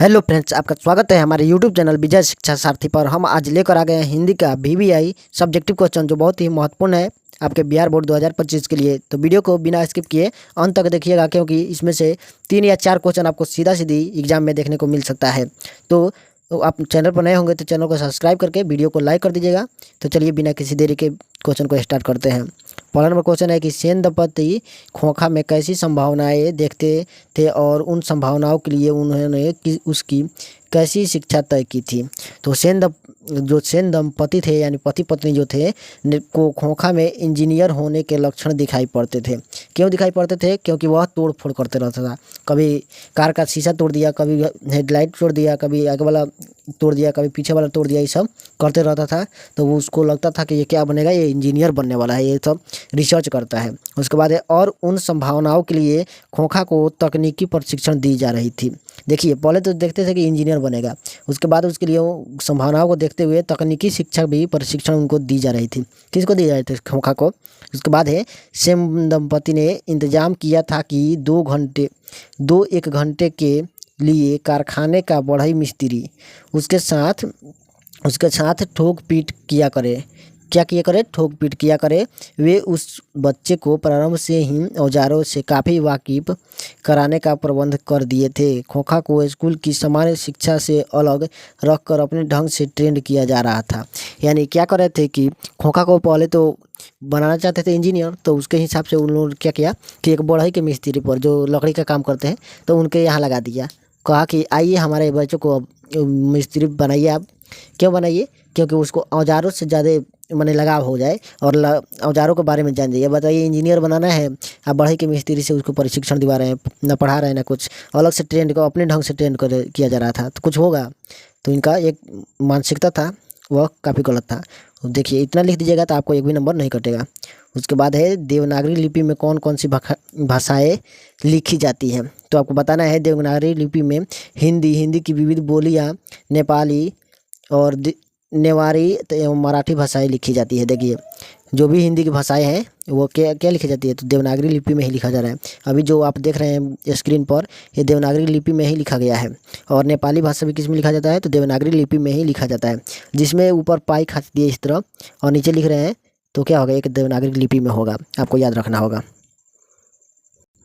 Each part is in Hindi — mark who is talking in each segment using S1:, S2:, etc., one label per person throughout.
S1: हेलो फ्रेंड्स, आपका स्वागत है हमारे यूट्यूब चैनल विजय शिक्षा सारथी पर। हम आज लेकर आ गए हैं हिंदी का VVI सब्जेक्टिव क्वेश्चन, जो बहुत ही महत्वपूर्ण है आपके बिहार बोर्ड 2025 के लिए। तो वीडियो को बिना स्किप किए अंत तक देखिएगा, क्योंकि इसमें से 3 या 4 क्वेश्चन आपको सीधा सीधी एग्जाम में देखने को मिल सकता है। तो आप चैनल पर नए होंगे तो चैनल को सब्सक्राइब करके वीडियो को लाइक कर दीजिएगा। तो चलिए बिना किसी देरी के क्वेश्चन को स्टार्ट करते हैं। पहला नंबर क्वेश्चन है कि सेन दंपति खोखा में कैसी संभावनाएं देखते थे और उन संभावनाओं के लिए उन्होंने उसकी कैसी शिक्षा तय की थी। तो सेन दंपति थे, यानी पति पत्नी जो थे, को खोखा में इंजीनियर होने के लक्षण दिखाई पड़ते थे। क्यों दिखाई पड़ते थे? क्योंकि वह तोड़ फोड़ करते रहता था। कभी कार का शीशा तोड़ दिया, कभी हेडलाइट तोड़ दिया, कभी आगे वाला तोड़ दिया, कभी पीछे वाला तोड़ दिया, ये सब करते रहता था। तो वो उसको लगता था कि ये क्या बनेगा, ये इंजीनियर बनने वाला है, ये सब रिसर्च करता है। उसके बाद है और उन संभावनाओं के लिए खोखा को तकनीकी प्रशिक्षण दी जा रही थी। देखिए, पहले तो देखते थे कि इंजीनियर बनेगा, उसके बाद उसके लिए वो संभावनाओं को देखते हुए तकनीकी शिक्षा भी प्रशिक्षण उनको दी जा रही थी। किसको दी जा रही थी? खोखा को। उसके बाद है सेन दंपति ने इंतजाम किया था कि 1 घंटे के लिए कारखाने का बढ़ई मिस्त्री उसके साथ ठोक पीट किया करे। क्या किया करे? ठोक पीट किया करे। वे उस बच्चे को प्रारंभ से ही औजारों से काफ़ी वाकिफ कराने का प्रबंध कर दिए थे। खोखा को स्कूल की सामान्य शिक्षा से अलग रखकर अपने ढंग से ट्रेंड किया जा रहा था। यानी क्या कर रहे थे कि खोखा को पहले तो बनाना चाहते थे इंजीनियर, तो उसके हिसाब से उन लोगों ने क्या किया कि एक बढ़ई के मिस्त्री पर, जो लकड़ी का काम करते हैं, तो उनके यहाँ लगा दिया। कहा कि आइए हमारे बच्चों को अब मिस्त्री बनाइए आप। क्यों बनाइए? क्योंकि उसको औजारों से ज़्यादा माने लगाव हो जाए और औजारों के बारे में जान जाइए। बताइए, इंजीनियर बनाना है, आप बढ़ई के मिस्त्री से उसको प्रशिक्षण दिवा रहे हैं, ना पढ़ा रहे हैं ना कुछ, अलग से ट्रेंड को अपने ढंग से ट्रेंड कर किया जा रहा था, तो कुछ होगा। तो इनका एक मानसिकता था, वह काफ़ी गलत था। देखिए, इतना लिख दीजिएगा तो आपको एक भी नंबर नहीं कटेगा। उसके बाद है देवनागरी लिपि में कौन कौन सी भाषाएं लिखी जाती हैं। तो आपको बताना है देवनागरी लिपि में हिंदी की विविध बोलियां, नेपाली और नेवारी एवं मराठी भाषाएं लिखी जाती है। देखिए, जो भी हिंदी की भाषाएं हैं वो क्या क्या लिखी जाती है, तो देवनागरी लिपि में ही लिखा जा रहा है। अभी जो आप देख रहे हैं स्क्रीन पर, ये देवनागरी लिपि में ही लिखा गया है। और नेपाली भाषा भी किस में लिखा जाता है? तो देवनागरी लिपि में ही लिखा जाता है, जिसमें ऊपर पाई खाती है इस तरह और नीचे लिख रहे हैं, तो क्या होगा, एक देवनागरी लिपि में होगा, आपको याद रखना होगा।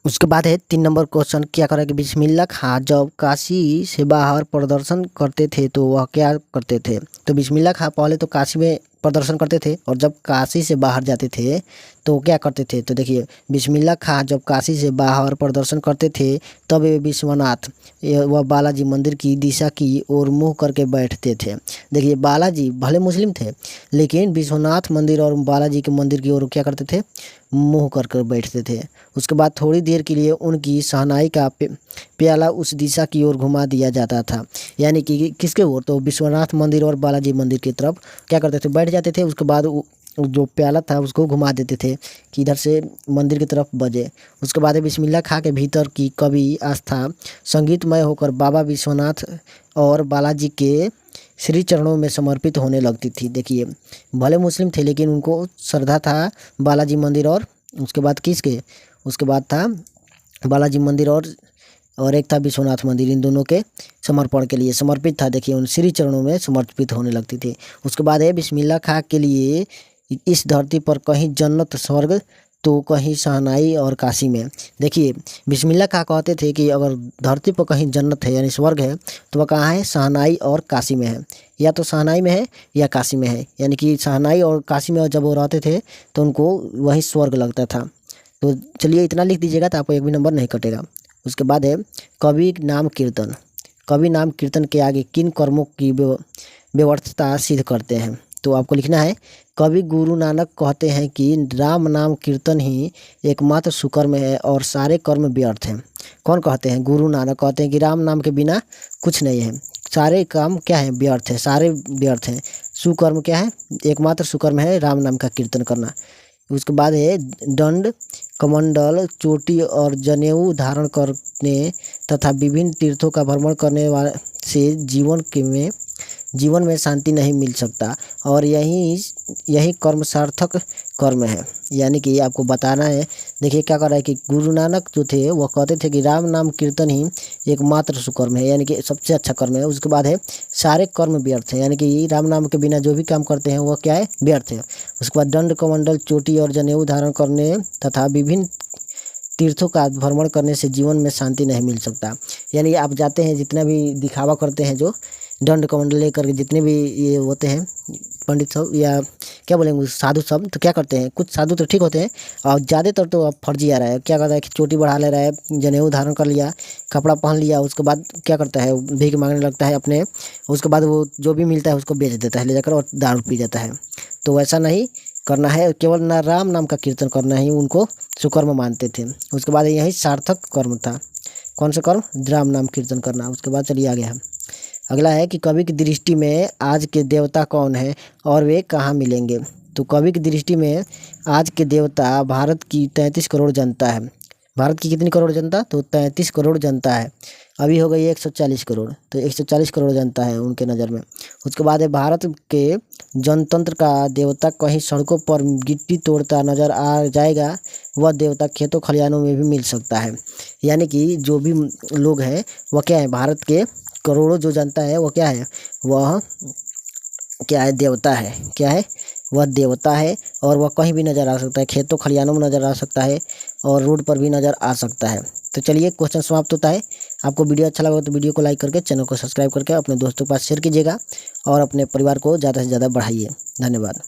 S1: उसके बाद है 3 नंबर क्वेश्चन, क्या करा कि बिस्मिल्लाह खां जब काशी से बाहर प्रदर्शन करते थे तो वह क्या करते थे। तो बिस्मिल्लाह खां पहले तो काशी में प्रदर्शन करते थे, और जब काशी से बाहर जाते थे तो क्या करते थे। तो देखिए, बिस्मिल्लाह खां जब काशी से बाहर प्रदर्शन करते थे तब वे विश्वनाथ व बालाजी मंदिर की दिशा की ओर मुँह करके बैठते थे। देखिए, बालाजी भले मुस्लिम थे, लेकिन विश्वनाथ मंदिर और बालाजी के मंदिर की ओर क्या करते थे? मुँह कर कर बैठते थे। उसके बाद थोड़ी देर के लिए उनकी शहनाई का प्याला उस दिशा की ओर घुमा दिया जाता था। यानी कि किसके ओर? तो विश्वनाथ मंदिर और बालाजी मंदिर की तरफ क्या करते थे? बैठ जाते थे। उसके बाद जो प्याला था उसको घुमा देते थे कि इधर से मंदिर की तरफ बजे। उसके बाद बिस्मिल्लाह खां के भीतर की कवि आस्था संगीतमय होकर बाबा विश्वनाथ और बालाजी के श्री चरणों में समर्पित होने लगती थी। देखिए, भले मुस्लिम थे, लेकिन उनको श्रद्धा था बालाजी मंदिर और उसके बाद किसके? उसके बाद था बालाजी मंदिर और एक था विश्वनाथ मंदिर। इन दोनों के समर्पण के लिए समर्पित था। देखिए, उन श्री चरणों में समर्पित होने लगती थी। उसके बाद है बिस्मिल्लाह खां के लिए इस धरती पर कहीं जन्नत स्वर्ग तो कहीं शहनाई और काशी में। देखिए, बिस्मिल्लाह खां कहते थे कि अगर धरती पर कहीं जन्नत है यानी स्वर्ग है, तो वह कहाँ है? शहनाई और काशी में है। या तो शहनाई में है या काशी में है। यानी कि शहनाई और काशी में जब वो रहते थे तो उनको वही स्वर्ग लगता था। तो चलिए, इतना लिख दीजिएगा तो आपको एक भी नंबर नहीं कटेगा। उसके बाद है कवि नाम कीर्तन। कवि नाम कीर्तन के आगे किन कर्मों की व्यर्थता सिद्ध करते हैं। तो आपको लिखना है, कवि गुरु नानक कहते हैं कि राम नाम कीर्तन ही एकमात्र सुकर्म है और सारे कर्म व्यर्थ हैं। कौन कहते हैं? गुरु नानक कहते हैं कि राम नाम के बिना कुछ नहीं है, सारे काम क्या है? व्यर्थ है, सारे व्यर्थ हैं। सुकर्म क्या है? एकमात्र सुकर्म है राम नाम का कीर्तन करना। उसके बाद है दंड, कमंडल, चोटी और जनेऊ धारण करने तथा विभिन्न तीर्थों का भ्रमण करने वाले से जीवन में शांति नहीं मिल सकता और यही कर्म सार्थक कर्म है। यानी कि आपको बताना है। देखिए क्या कर रहा है कि गुरु नानक जो थे वह कहते थे कि राम नाम कीर्तन ही एकमात्र सुकर्म है, यानी कि सबसे अच्छा कर्म है। उसके बाद है सारे कर्म व्यर्थ है, यानी कि राम नाम के बिना जो भी काम करते हैं वह क्या है, व्यर्थ है। उसके बाद दंड कमंडल चोटी और जनेऊ धारण करने तथा विभिन्न तीर्थों का भ्रमण करने से जीवन में शांति नहीं मिल सकता। यानी आप जाते हैं, जितना भी दिखावा करते हैं, जो दंड कमंडल लेकर के जितने भी ये होते हैं पंडित सब या क्या बोलेंगे साधु सब, तो क्या करते हैं, कुछ साधु तो ठीक होते हैं और ज़्यादातर तो अब फर्जी आ रहा है। क्या करता है कि चोटी बढ़ा ले रहा है, जनेऊ धारण कर लिया, कपड़ा पहन लिया, उसके बाद क्या करता है, भीख मांगने लगता है अपने। उसके बाद वो जो भी मिलता है उसको बेच देता है ले जाकर और दारू पी जाता है। तो वैसा नहीं करना है, केवल ना राम नाम का कीर्तन करना ही उनको सुकर्म मानते थे। उसके बाद यही सार्थक कर्म था। कौन सा कर्म, राम नाम कीर्तन करना। उसके बाद चलिए आगे हम, अगला है कि कवि की दृष्टि में आज के देवता कौन है और वे कहाँ मिलेंगे। तो कवि की दृष्टि में आज के देवता भारत की 33 करोड़ जनता है। भारत की कितनी करोड़ जनता, तो 33 करोड़ जनता है। अभी हो गई 140 करोड़, तो 140 करोड़ जनता है उनके नज़र में। उसके बाद है भारत के जनतंत्र का देवता कहीं सड़कों पर गिट्टी तोड़ता नजर आ जाएगा, वह देवता खेतों खलिहानों में भी मिल सकता है। यानी कि जो भी लोग हैं वह क्या है, भारत के करोड़ों जो जनता है वह क्या है, वह क्या है, देवता है। क्या है, वह देवता है और वह कहीं भी नज़र आ सकता है, खेतों खलिहानों में नज़र आ सकता है और रोड पर भी नज़र आ सकता है। तो चलिए क्वेश्चन समाप्त होता है। आपको वीडियो अच्छा लगा तो वीडियो को लाइक करके चैनल को सब्सक्राइब करके अपने दोस्तों के पास शेयर कीजिएगा और अपने परिवार को ज़्यादा से ज़्यादा बढ़ाइए। धन्यवाद।